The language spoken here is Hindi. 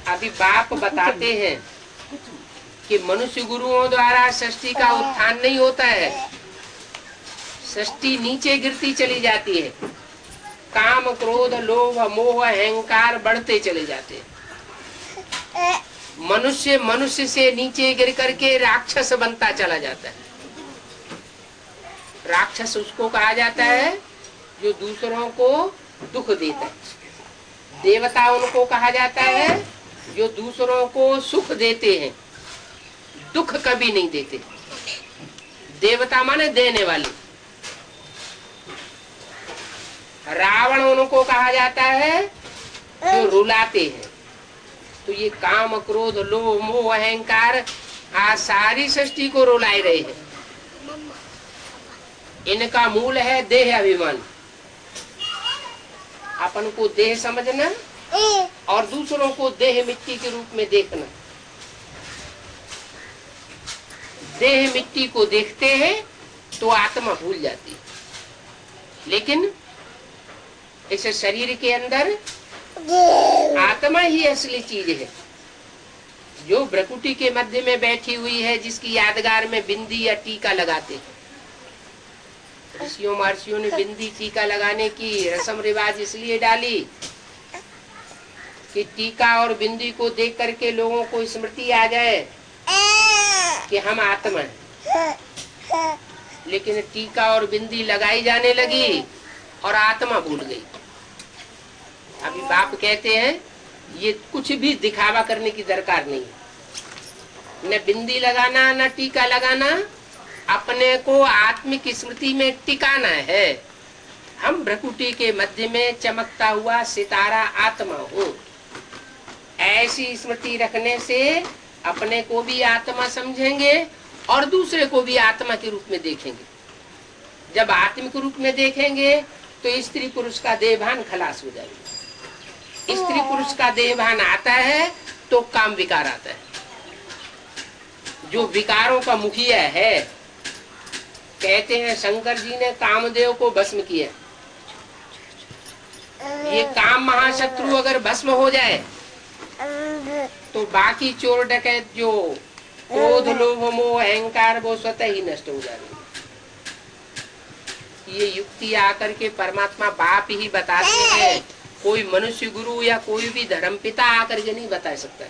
अभी बाप बताते हैं कि मनुष्य गुरुओं द्वारा सृष्टि का उत्थान नहीं होता है, सृष्टि नीचे गिरती चली जाती है। काम क्रोध लोभ मोह अहंकार बढ़ते चले जाते हैं। मनुष्य मनुष्य से नीचे गिर करके राक्षस बनता चला जाता है। राक्षस उसको कहा जाता है जो दूसरों को दुख देता है। देवता उनको कहा जाता है जो दूसरों को सुख देते हैं, दुख कभी नहीं देते। देवता माने देने वाले। रावण उनको कहा जाता है जो रुलाते हैं। तो ये काम क्रोध लोभ मोह अहंकार आज सारी सृष्टि को रुलाए रहे हैं। इनका मूल है देह अभिमान। अपन को देह समझना और दूसरों को देह मिट्टी के रूप में देखना। देह मिट्टी को देखते हैं तो आत्मा भूल जाती है, लेकिन इस शरीर के अंदर आत्मा ही असली चीज है, जो भ्रकुटी के मध्य में बैठी हुई है, जिसकी यादगार में बिंदी या टीका लगाते हैं। ऋषियों महर्षियों ने बिंदी टीका लगाने की रस्म रिवाज इसलिए डाली कि टीका और बिंदी को देख करके लोगों को स्मृति आ जाए कि हम आत्मा हैं। लेकिन टीका और बिंदी लगाई जाने लगी और आत्मा भूल गई। अभी बाप कहते हैं ये कुछ भी दिखावा करने की दरकार नहीं, न बिंदी लगाना न टीका लगाना, अपने को आत्मिक स्मृति में टिकाना है। हम भ्रकुटी के मध्य में चमकता हुआ सितारा आत्मा हूँ। ऐसी स्मृति रखने से अपने को भी आत्मा समझेंगे और दूसरे को भी आत्मा के रूप में देखेंगे। जब आत्मिक रूप में देखेंगे तो स्त्री पुरुष का देहभान खलास हो जाएगा। स्त्री पुरुष का देहभान आता है तो काम विकार आता है। जो विकारों का मुखिया है, कहते हैं शंकर जी ने कामदेव को भस्म किया। ये काम महाशत्रु अगर भस्म हो जाए तो बाकी चोर डकैत जो क्रोध लोभ मोह अहंकार वो स्वतः ही नष्ट हो जाएंगे। ये युक्ति आकर के परमात्मा बाप ही बताते हैं, कोई मनुष्य गुरु या कोई भी धर्म पिता आकर के नहीं बता सकता।